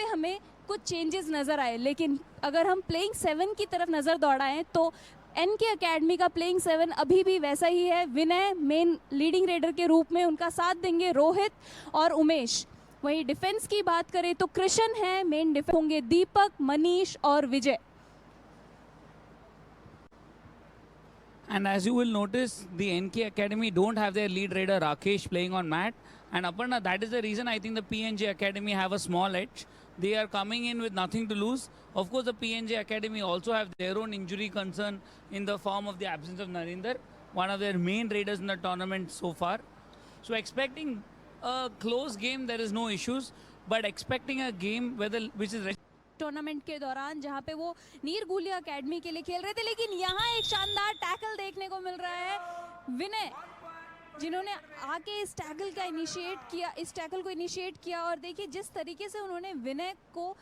पे हमें कुछ चेंजेस नज़र आए, लेकिन अगर हम प्लेइंग 7 की तरफ नज़र दौड़ाएं तो एनके एकेडमी का प्लेइंग 7 अभी भी वैसा ही है। विनय मेन लीडिंग रेडर के रूप में उनका साथ देंगे रोहित और उमेश। वहीं डिफेंस की बात करें तो कृष्ण है मेन डिफेंस, होंगे दीपक, मनीष और विजय। And as you will notice, the NK Academy don't have their lead raider Rakesh playing on mat. And Aparna, that is the reason I think the PNJ Academy have a small edge. They are coming in with nothing to lose. Of course, the PNJ Academy also have their own injury concern in the form of the absence of Narinder, one of their main raiders in the tournament so far. So expecting a close game, there is no issues. But expecting a game which is tournament के दौरान जहां पे वो नीर Gulia academy के लिए खेल रहे थे, लेकिन यहाँ एक शानदार टैकल देखने को मिल रहा है। विनय जिन्होंने आके इस टैकल को इनिशिएट किया और देखिए जिस तरीके से उन्होंने विनय को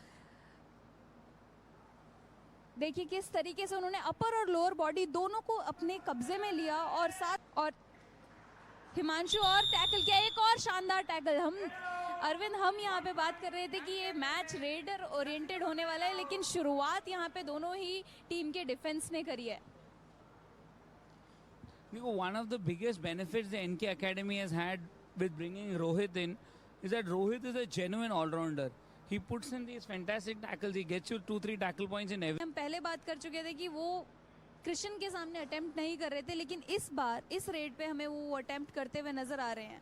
किस तरीके से उन्होंने अपर और लोअर बॉडी दोनों को अपने कब्जे में लिया और साथ और हिमांशु और टैकल किया, एक और शानदार टैकल। हम यहाँ पे बात कर रहे थे कि ये मैच रेडर ओरिएंटेड होने वाला है, लेकिन शुरुआत यहाँ पे दोनों ही टीम के डिफेंस ने करी है। One of the biggest benefits the NK Academy has had with bringing Rohit in is that Rohit is a genuine all-rounder. He puts in these fantastic tackles. He gets you 2-3 tackle points in every. हम पहले बात कर चुके थे कि वो कृष्ण के सामने अटेम्प्ट नहीं कर रहे थे, लेकिन इस बार इस रेड पे हमें वो अटेम्प्ट करते हुए नजर आ रहे हैं।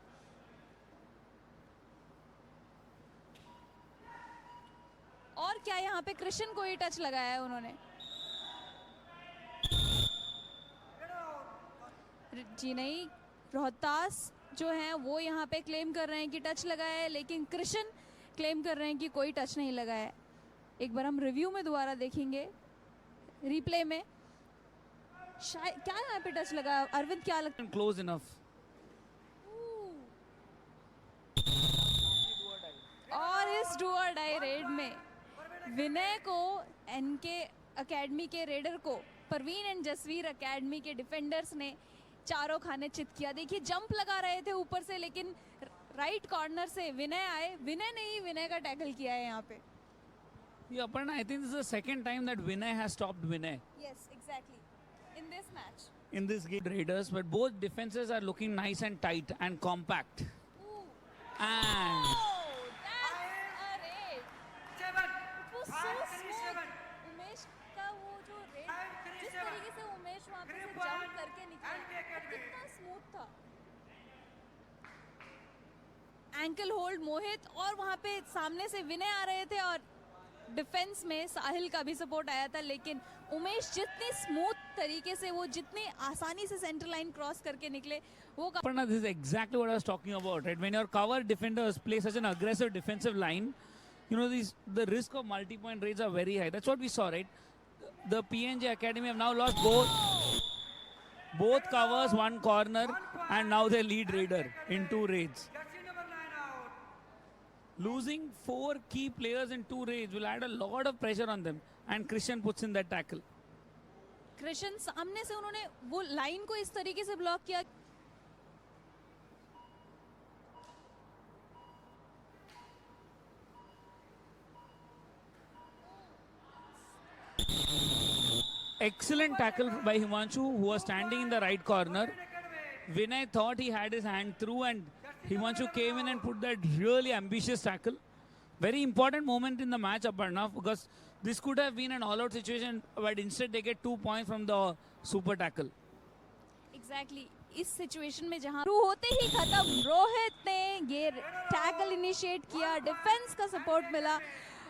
और क्या यहाँ पे कृष्ण को ही टच लगाया है उन्होंने? जी नहीं, रोहतास जो है वो यहाँ पे क्लेम कर रहे हैं कि टच लगाया है, लेकिन कृष्ण क्लेम कर रहे हैं कि कोई टच नहीं लगाया है। एक बार हम रिव्यू में दोबारा देखेंगे, रिप्ले में शायद क्या यहाँ पे टच लगा। अरविंद क्या लगता है? Close enough. और इस डू और डाई रेड में विनय को एनके एकेडमी के रेडर को परवीन एंड जसवीर एकेडमी के डिफेंडर्स ने चारों खाने चित किया। देखिए जंप लगा रहे थे ऊपर से, लेकिन राइट कॉर्नर से विनय आए, विनय ने ही विनय का टैकल किया है यहाँ पे। Yeah, Aparna, I think this is the second time that Vinay has stopped Vinay. Yes, exactly. In this match. In this game, Raiders, but both defenses are looking nice and tight and compact. Ooh. And Oh, that's a raid. It was so smooth. Umesh का वो जो red, जिस तरीके से उमेश वहाँ पे से jump करके निकला, कितना स्मूथ था। एंकल होल्ड मोहित और वहाँ पे सामने से विनय आ रहे थे और डिफेंस में साहिल का भी सपोर्ट आया था, लेकिन उमेश जितनी स्मूथ तरीके से वो जितनी आसानी से सेंटर लाइन क्रॉस करके निकले वो Aparna, this is exactly what I was talking about, right? When your cover defenders play such an aggressive defensive line, you know, the risk of multi-point raids are very high. That's what we saw, right? The PNJ Academy have now lost both covers, one corner, and now their lead raider in 2 raids. Losing 4 key players in 2 raids will add a lot of pressure on them, and Christian puts in that tackle. Krishna सामने से उन्होंने वो line को इस तरीके से block किया। Excellent tackle by Himanshu, who was standing in the right corner. Vinay thought he had his hand through, and Himanshu came in and put that really ambitious tackle. Very important moment in the match, Aparna, because this could have been an all-out situation, but instead they get 2 points from the super tackle. Exactly. इस situation में जहां शुरू होते ही खत्म, रोहित ने ये tackle initiate किया, defence का सपोर्ट मिला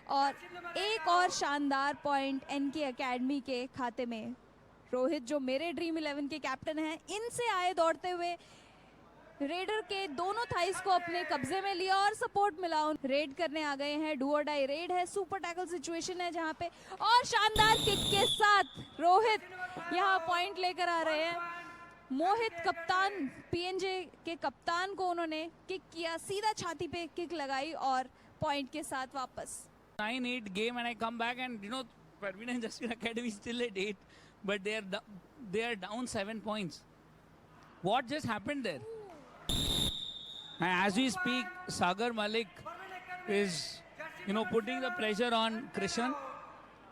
और एक और शानदार पॉइंट एनके एकेडमी के खाते में। रोहित जो मेरे ड्रीम 11 के कैप्टन हैं, इनसे आए दौड़ते हुए, रेडर के दोनों थाइस को अपने कब्जे में लिया और सपोर्ट मिला। रेड करने आ गए हैं, डू और डाई रेड है, सुपर टैकल सिचुएशन है जहां पे, और शानदार किक के साथ रोहित यहां पॉइंट लेकर आ रहे हैं। मोहित कप्तान, पीएनजे के कप्तान को उन्होंने किक किया, सीधा छाती पे किक लगाई और पॉइंट के साथ वापस। 9-8 game, and I come back, and you know, Parveen and Jaswir Academy still at 8, but they are down 7 points. What just happened there? And as we speak, Sagar Malik is putting the pressure on Krishan.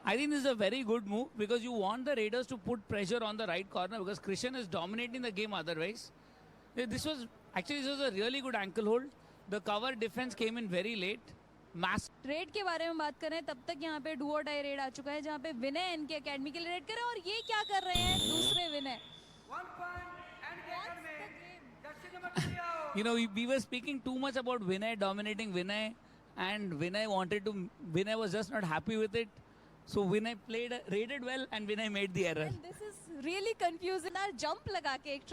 I think this is a very good move because you want the Raiders to put pressure on the right corner because Krishan is dominating the game otherwise. This was a really good ankle hold. The cover defense came in very late. Red के बारे में बात करें तब तक यहाँ पे do और डाई रेड आ चुका है जहाँ पे विनय एनके एकेडमी के लिए रेड कर रहे हैं और ये क्या कर रहे हैं दूसरे विनय we were speaking too much about Vinay dominating Vinay, and Vinay was just not happy with it. So Vinay raided well, and Vinay made the error. And this is really confusing. ना jump लगा के एक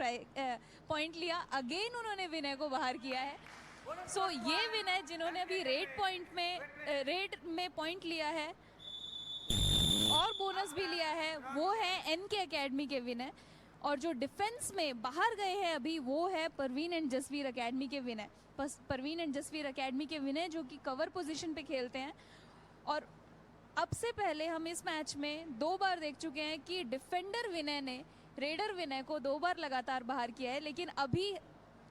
point लिया, again उन्होंने विनय को बाहर किया है. सो ये विनय जिन्होंने अभी रेड में पॉइंट लिया है और बोनस भी लिया है, वो है एनके एकेडमी के विनय. और जो डिफेंस में बाहर गए हैं अभी वो है परवीन एंड जसवीर एकेडमी के विनय. परवीन एंड जसवीर एकेडमी के विनय जो कि कवर पोजीशन पे खेलते हैं. और अब से पहले हम इस मैच में 2 बार देख चुके हैं कि डिफेंडर विनय ने रेडर विनय को 2 बार लगातार बाहर किया है. लेकिन अभी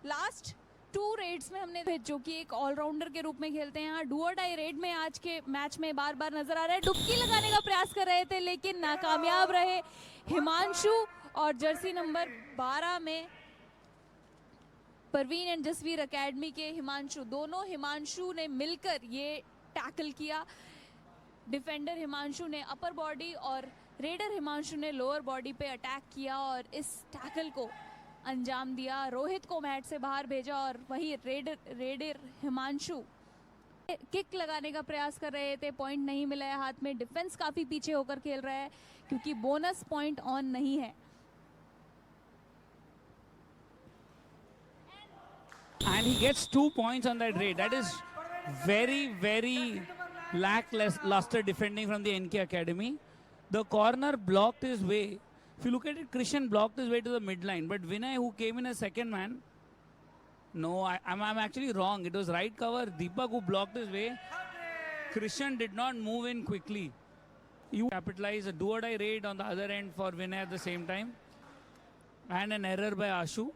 लास्ट 2 रेड्स में हमने जो कि एक ऑलराउंडर के रूप में खेलते हैं, यहाँ डू और डाई रेड में आज के मैच में बार बार नजर आ रहा है. डुबकी लगाने का प्रयास कर रहे थे लेकिन नाकामयाब रहे हिमांशु. और जर्सी नंबर 12 में परवीन एंड जसवीर एकेडमी के दोनों हिमांशु ने मिलकर ये टैकल किया. डिफेंडर हिमांशु ने अपर बॉडी और रेडर हिमांशु ने लोअर बॉडी पे अटैक किया और इस टैकल को अंजाम दिया. रोहित को मैट से बाहर भेजा और वही रेडर हिमांशु किक लगाने का प्रयास कर रहे थे, पॉइंट नहीं मिला है हाथ में. डिफेंस काफी पीछे होकर खेल रहा है क्योंकि बोनस पॉइंट ऑन नहीं है. And he gets 2 points on that raid. That is very, very lackluster defending from the NK Academy. The corner blocked his way. If you look at it, Krishan blocked his way to the midline. But Vinay, who came in as second man, no, I'm actually wrong. It was right cover. Deepak who blocked his way. Krishan did not move in quickly. You capitalize a do or die raid on the other end for Vinay at the same time. And an error by Ashu.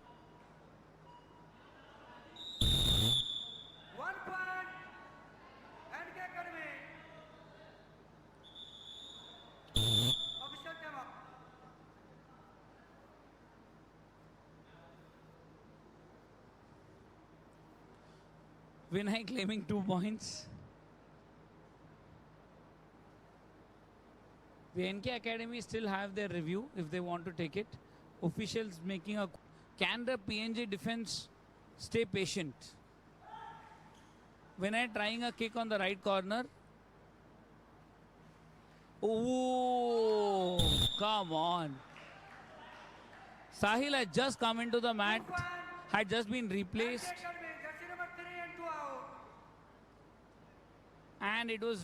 Vinay claiming 2 points. The NK Academy still have their review if they want to take it. Officials making a... Can the PNG defense stay patient? Vinay trying a kick on the right corner. Oh, come on. Sahil had just come into the mat, had just been replaced. And it was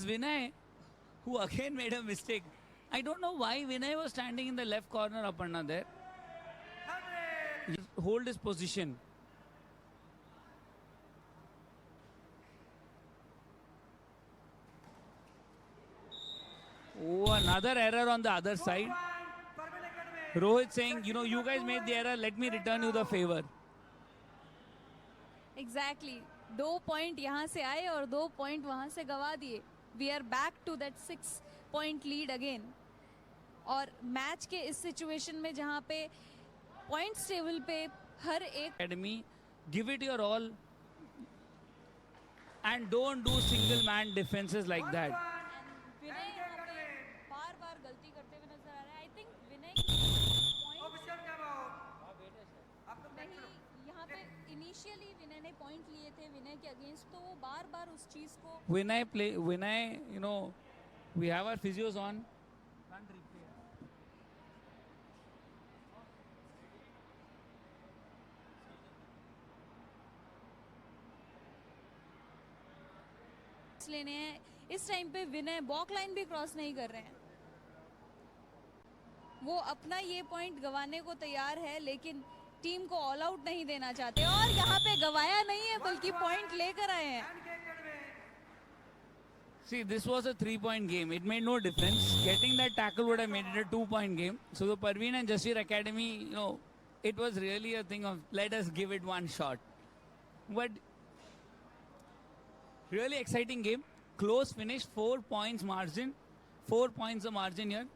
Vinay who again made a mistake. I don't know why Vinay was standing in the left corner, Aparna, there. Hold his position. Oh, another error on the other side. Rohit saying, you guys made the error, let me return you the favor. Exactly. 2 point यहाँ से आए और 2 point वहाँ से गवा दिए. We are back to that 6 point lead again. और match के इस सिचुएशन में जहाँ पे पॉइंट्स टेबल पे हर एक Academy, give it your all and don't do single man defenses like that. विनय यहाँ पे बार-बार गलती करते हुए नजर आ रहा है. आई थिंक विनय यहाँ पे इनिशियली विनय ने पॉइंट लिए थे विनय के अगेंस्ट, तो वो बार-बार उस चीज को Vinay, we have our physios on. लेने हैं. इस टाइम पे विनय बॉक लाइन भी क्रॉस नहीं कर रहे हैं. वो अपना ये पॉइंट गवाने को तैयार है लेकिन टीम को ऑल आउट नहीं देना चाहते और यहाँ पे गवाया नहीं है बल्कि पॉइंट लेकर आए हैं. See, this was a 3-point game. It made no difference. Getting that tackle would have made it a 2-point game. So the Parveen and Jasir Academy, it was really a thing of let us give it one shot. But Really exciting game. Close finish, 4 points margin. 4 points the margin here.